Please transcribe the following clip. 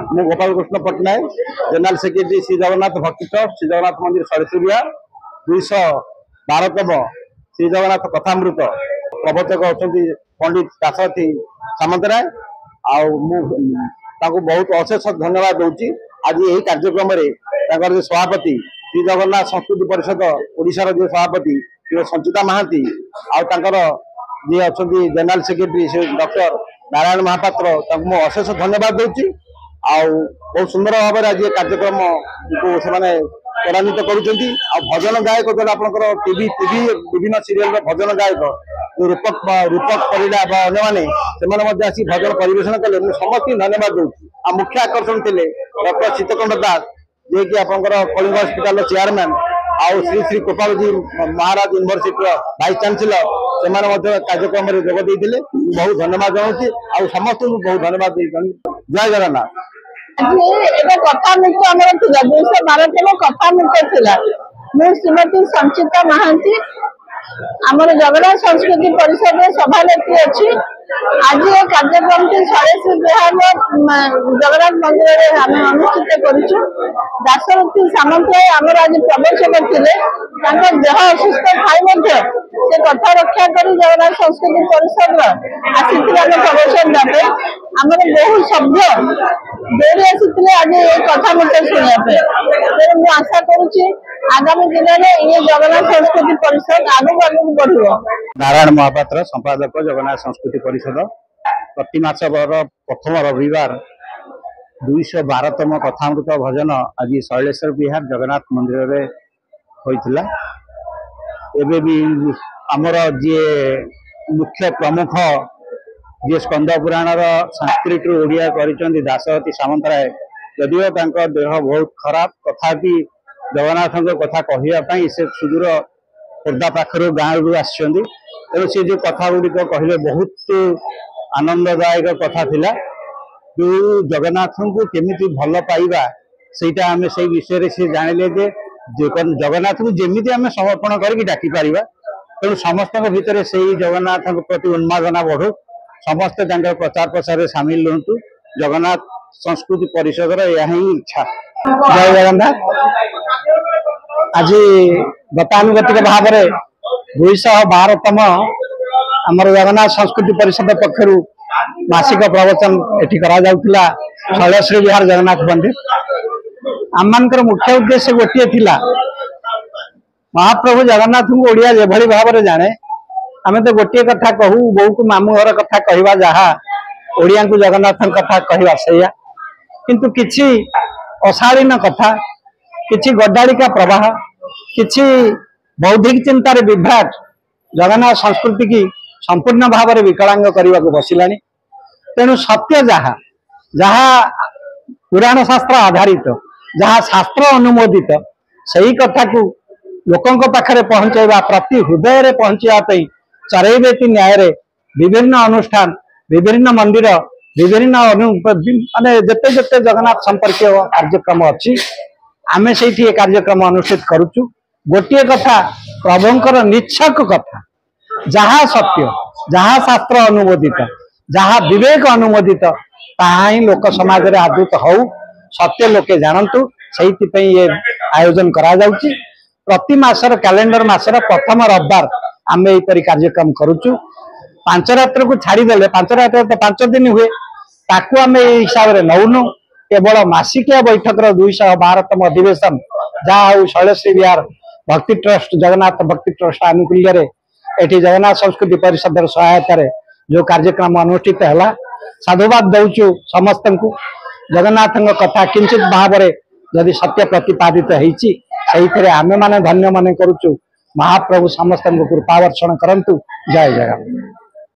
मु Gopal Krishna Patnaik general secretary Shri Jagannath भक्ति trust Shri Jagannath मंदिर सरस्वती विहार 212तम श्री जगन्नाथ कथामृत प्रवर्तक अच्छा पंडित दाशरथी सामंतराय बहुत अशेष धन्यवाद दूची। आज यही कार्यक्रम सभापति श्री जगन्नाथ संस्कृति परिषद ओडिशार जो सभापति संचिता महांती जी अच्छा general secretary Shri doctor Narayan Mahapatra अशेष धन्यवाद दूची। बहुत सुंदर भाव में आज कार्यक्रम को त्वरान्वित करुँच। भजन गायक जो आप टीवी विभिन्न सीरियल भजन गायक रूपक परिड़ा अन्य आसी भजन परिवेशन कले समस्त धन्यवाद दूसरी। मुख्य आकर्षण थे डॉक्टर शीतकंठ दास जे कि आप कलिंग हस्पिटाल चेयरमैन श्री श्री कृपाल जी महाराज यूनिवर्सिटी वाइस चांसलर से कार्यक्रम में जोगदे बहुत धन्यवाद जनाऊँ। समस्त बहुत धन्यवाद। जय जगन्नाथ। कथामृत आम 212तम कथामृत थिला। श्रीमती संचिता महांती आमर जगन्नाथ संस्कृति परिषद सभानेत्री अच्छी। आज ये कार्यक्रम सरस्वती विहार जगन्नाथ मंदिर में आम अनुष्ठित करुचु। दाशरथी सामंतराय आमर आज प्रवेशक थे देह असुस्थ थाई से कथा रक्षा कर जगन्नाथ संस्कृति परिषद आसी प्रवेशन देते आम बहुत सभ्य दौड़ी आसी आज ये कथामृत शुणापे। मुझे आशा करुच्ची आगामी दिन में ये जगन्नाथ संस्कृति परिषद आगू आगू बढ़। नारायण महापात्र संपादक जगन्नाथ संस्कृति परिषद प्रति मास प्रथम रविवार 212तम कथामृत भजन आज शैलेश्वर विहार जगन्नाथ मंदिर में होइथिला। एबे भी आमर जी मुख्य प्रमुख जी स्कंद पुराणर संस्कृत ओडिया करिसेंती दाशरथी सामंतराय यदिओ तांको देह बहुत खराब तथापि जगन्नाथ कथा कहवाई से सुदूर खोर्धा पाखर गाँव रू आसछंती। तेणु सी जो कथा गुड़िक कहले बहुत आनंददायक कथा थिला। जो जगन्नाथ को केमिति भल पाइबा सेटा आम से विषय से जानिले जे जगन्नाथ को जेमिति आम समर्पण करके डाकी पारिबा। तेणु समस्त भितर से जगन्नाथ प्रति उन्मादना बढ़ू समस्त प्रचार प्रसार सामिल रुहतु। जगन्नाथ संस्कृति परिषद यही इच्छा। जय जगन्नाथ। आज गतानुगतिक भाव में 212तम आमर जगन्नाथ संस्कृति परिषद पक्षर मासिक प्रवचन एठी करा जाउतिला शैलेश्वर विहार जगन्नाथ मंदिर। आम मानकर मुख्य उद्देश्य गोटे थिला महाप्रभु जगन्नाथ को ओडिया जेभली भाव में जाने आमे तो गोटे कथा कहू बहु को मामू घर कथा कहवा जहा ओडिया को जगन्नाथ कथा कहवा सैया किंतु किछि अशालीन कथा किछि गड्डालिका प्रवाह किछि बौद्धिक चिंतार विभ्राट जगन्नाथ संस्कृति की संपूर्ण भाव में विकलांग करने को बसिलानी। तेणु सत्य जहा जहा पुराण शास्त्र आधारित जहा शास्त्र अनुमोदित सही कथा को लोकों पाखरे पहुंचाइबा प्रति हृदय रे पहुंचाई चरैवेती न्याय रे विभिन्न अनुष्ठान विभिन्न मंदिर विभिन्न माने जते जते जगन्नाथ संपर्क कार्यक्रम अच्छी आमे से कार्यक्रम अनुष्ठित करुचु। गोटे कथा प्रभुंकर निच्छक कथा जहा सत्य जहा शास्त्र अनुमोदित जहा विवेक अनुमोदित ताहा ही लोक समाज रे आदृत हो सत्य लोके जानतु से ये आयोजन करा जाउची। प्रति मासर कैलेंडर मासर प्रथम रविवार आम यहीपरि कार्यक्रम करुचु। 5 रात्र को छाड़देले 5 रात्र तो 5 दिन हुए ताकू आम हिसाब से नौनु केवल मासिकिया बैठक 212तम अधिवेशन जहाँ शैलेश्वर विहार भक्ति ट्रस्ट जगन्नाथ भक्ति ट्रस्ट आनुकूल्य एटी जगन्नाथ संस्कृति परिषद सहायता जो कार्यक्रम अनुष्ठित है साधुवाद दौचु समस्त को जगन्नाथ कथा किंचित भाव में जदि सत्य प्रतिपादित होती आमे माने धन्य मन करुचु। महाप्रभु समस्त कृपा वर्षण करंतु। जय जगन्नाथ।